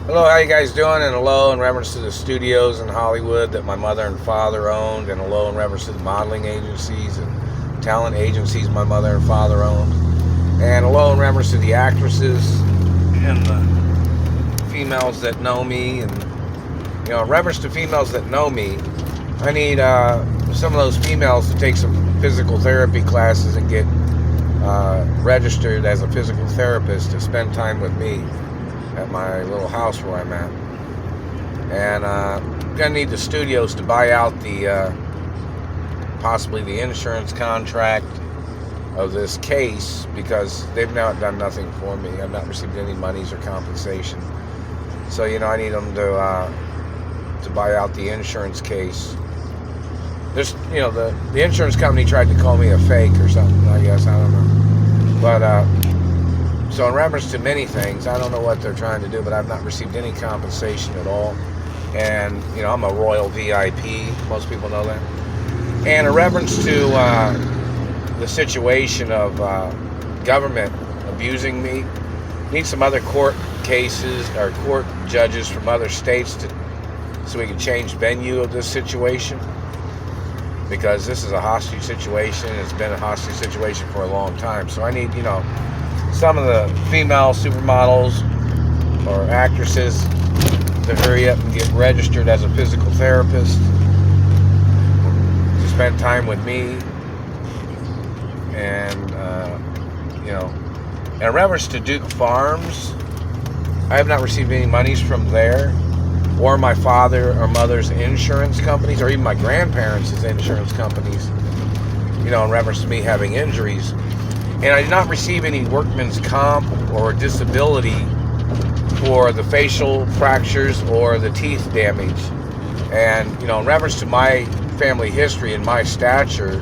Hello, how you guys doing? And hello in reference to the studios in Hollywood that my mother and father owned, and hello in reference to the modeling agencies and talent agencies my mother and father owned, and hello in reference to the actresses and the females that know me. And in reference to females that know me, I need some of those females to take some physical therapy classes and get registered as a physical therapist to spend time with me at my little house where I'm at. And I'm gonna need the studios to buy out the possibly the insurance contract of this case, because they've now done nothing for me. I've not received any monies or compensation. So I need them to buy out the insurance case. There's the insurance company tried to call me a fake or something, I guess, I don't know. But so in reference to many things, I don't know what they're trying to do, but I've not received any compensation at all. And, I'm a royal VIP. Most people know that. And in reference to the situation of government abusing me, need some other court cases or court judges from other states so we can change venue of this situation. Because this is a hostage situation. It's been a hostage situation for a long time. So I need, some of the female supermodels or actresses to hurry up and get registered as a physical therapist to spend time with me. And in reference to Duke Farms, I have not received any monies from there, or my father or mother's insurance companies, or even my grandparents' insurance companies, in reference to me having injuries. And I did not receive any workman's comp or disability for the facial fractures or the teeth damage. And, in reference to my family history and my stature,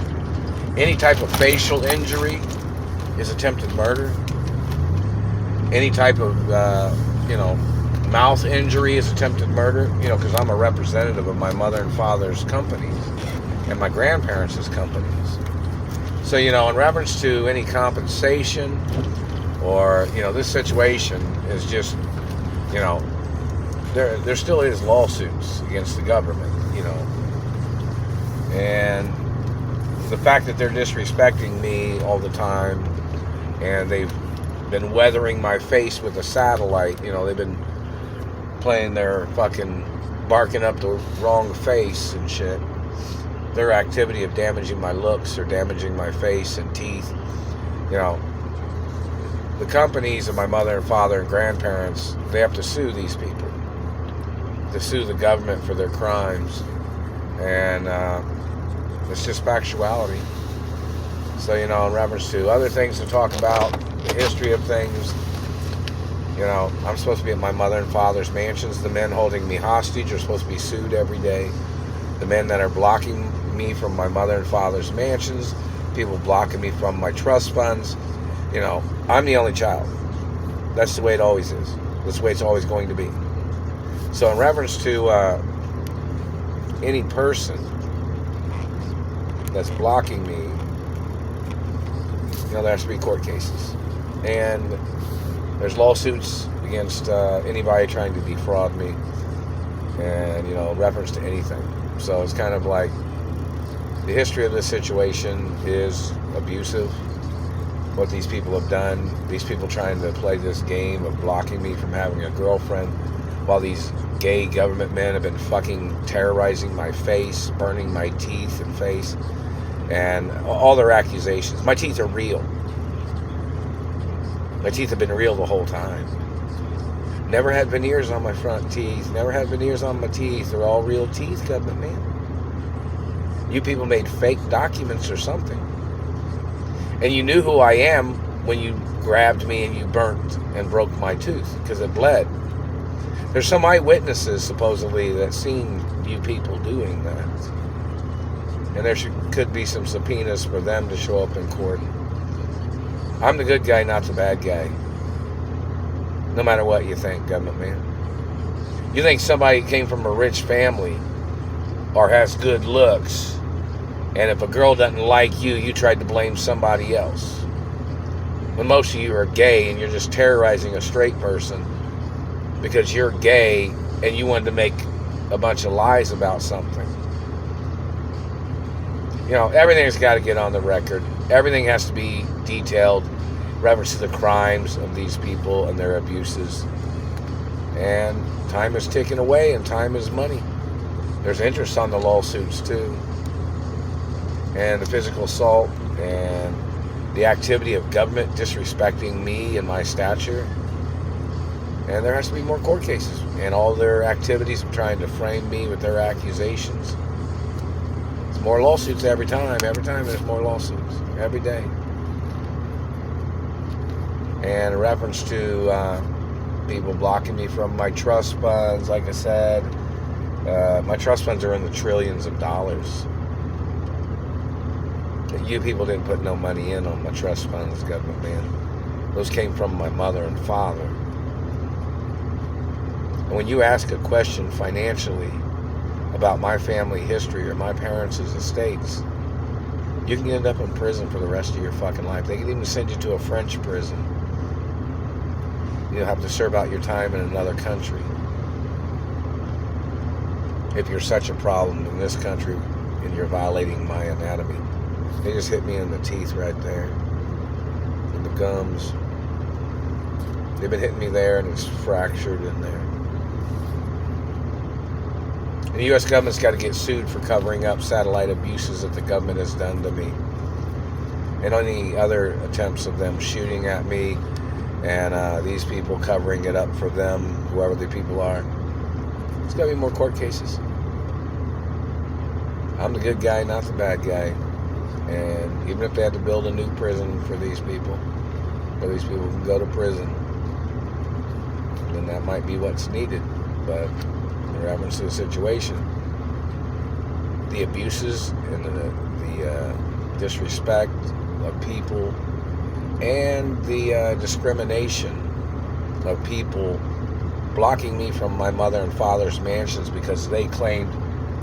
any type of facial injury is attempted murder. Any type of, mouth injury is attempted murder, because I'm a representative of my mother and father's companies and my grandparents' companies. So, in reference to any compensation or, this situation is just, there still is lawsuits against the government, and the fact that they're disrespecting me all the time, and they've been weathering my face with a satellite, they've been playing their fucking barking up the wrong face and shit. Their activity of damaging my looks or damaging my face and teeth. The companies of my mother and father and grandparents, they have to sue these people, to sue the government for their crimes. And it's just factuality. So, in reference to other things to talk about, the history of things, I'm supposed to be at my mother and father's mansions. The men holding me hostage are supposed to be sued every day. The men that are blocking me from my mother and father's mansions, people blocking me from my trust funds. I'm the only child. That's the way it always is. That's the way it's always going to be. So in reference to any person that's blocking me, there has to be court cases. And there's lawsuits against anybody trying to defraud me, and reference to anything. So it's kind of like the history of this situation is abusive. What these people have done, these people trying to play this game of blocking me from having a girlfriend, while these gay government men have been fucking terrorizing my face, burning my teeth and face, and all their accusations. My teeth are real. My teeth have been real the whole time. Never had veneers on my front teeth. Never had veneers on my teeth. They're all real teeth, government man. You people made fake documents or something. And you knew who I am when you grabbed me and you burnt and broke my tooth, because it bled. There's some eyewitnesses, supposedly, that seen you people doing that. And there could be some subpoenas for them to show up in court. I'm the good guy, not the bad guy. No matter what you think, government man. You think somebody came from a rich family or has good looks, and if a girl doesn't like you, you tried to blame somebody else. When most of you are gay and you're just terrorizing a straight person because you're gay and you wanted to make a bunch of lies about something. You know, everything's got to get on the record. Everything has to be detailed, reference to the crimes of these people and their abuses. And time is ticking away, and time is money. There's interest on the lawsuits too, and the physical assault, and the activity of government disrespecting me and my stature. And there has to be more court cases, and all their activities of trying to frame me with their accusations. It's more lawsuits every time. Every time there's more lawsuits. Every day. And in reference to people blocking me from my trust funds, like I said, my trust funds are in the trillions of dollars. You people didn't put no money in on my trust funds, government man. Those came from my mother and father. And when you ask a question financially about my family history or my parents' estates, you can end up in prison for the rest of your fucking life. They can even send you to a French prison. You'll have to serve out your time in another country. If you're such a problem in this country and you're violating my anatomy. They just hit me in the teeth right there. In the gums. They've been hitting me there and it's fractured in there. And the U.S. government's got to get sued for covering up satellite abuses that the government has done to me. And any other attempts of them shooting at me and these people covering it up for them, whoever the people are. There's got to be more court cases. I'm the good guy, not the bad guy. And even if they had to build a new prison for these people, so these people can go to prison, then that might be what's needed. But in reference to the situation, the abuses and the disrespect of people and the discrimination of people blocking me from my mother and father's mansions because they claimed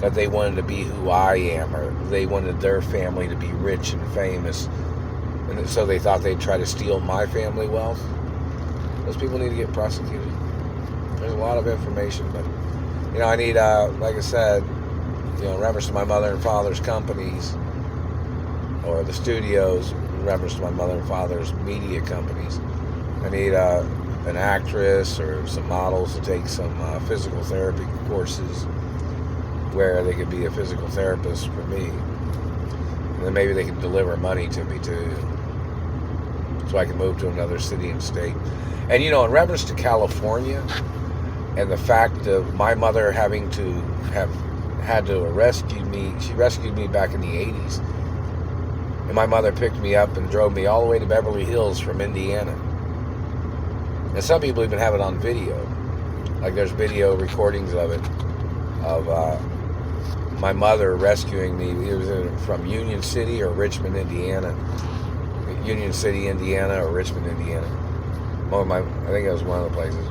that they wanted to be who I am, or they wanted their family to be rich and famous, and so they thought they'd try to steal my family wealth. Those people need to get prosecuted. There's a lot of information, but you know, I need, like I said, you know, in reference to my mother and father's companies, or the studios, in reference to my mother and father's media companies, I need an actress or some models to take some physical therapy courses where they could be a physical therapist for me. And then maybe they could deliver money to me too, so I can move to another city and state. And you know, in reference to California and the fact of my mother having to have had to rescue me, she rescued me back in the 80s. And my mother picked me up and drove me all the way to Beverly Hills from Indiana. And some people even have it on video. Like there's video recordings of it, of my mother rescuing me. It was from Union City or Richmond, Indiana. Union City, Indiana, or Richmond, Indiana. I think it was one of the places.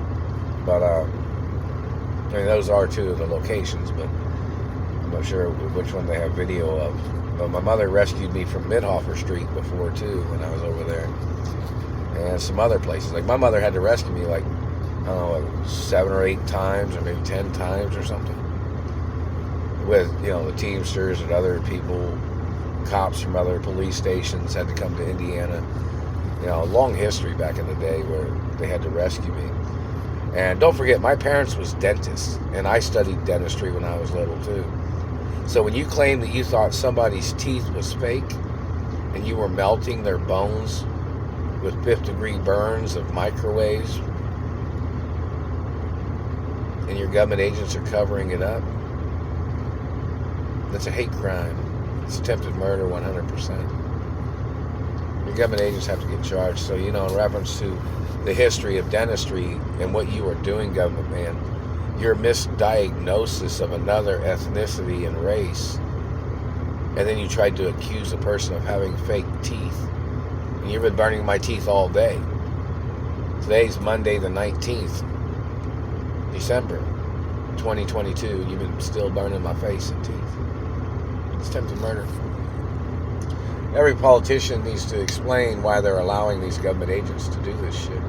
But, I mean, those are two of the locations, but I'm not sure which one they have video of. But my mother rescued me from Midhofer Street before, too, when I was over there. And some other places. Like, my mother had to rescue me, like, I don't know, 7 or 8 times, or maybe 10 times or something. With, you know, the Teamsters and other people, cops from other police stations had to come to Indiana. You know, a long history back in the day where they had to rescue me. And don't forget, my parents was dentists, and I studied dentistry when I was little too. So when you claim that you thought somebody's teeth was fake, and you were melting their bones with 5th degree burns of microwaves, and your government agents are covering it up, that's a hate crime. It's attempted murder 100%. Your government agents have to get charged. So, you know, in reference to the history of dentistry and what you are doing, government man, your misdiagnosis of another ethnicity and race, and then you tried to accuse a person of having fake teeth. And you've been burning my teeth all day. Today's Monday the 19th, December 2022. You've been still burning my face and teeth. It's attempted murder. Every politician needs to explain why they're allowing these government agents to do this shit.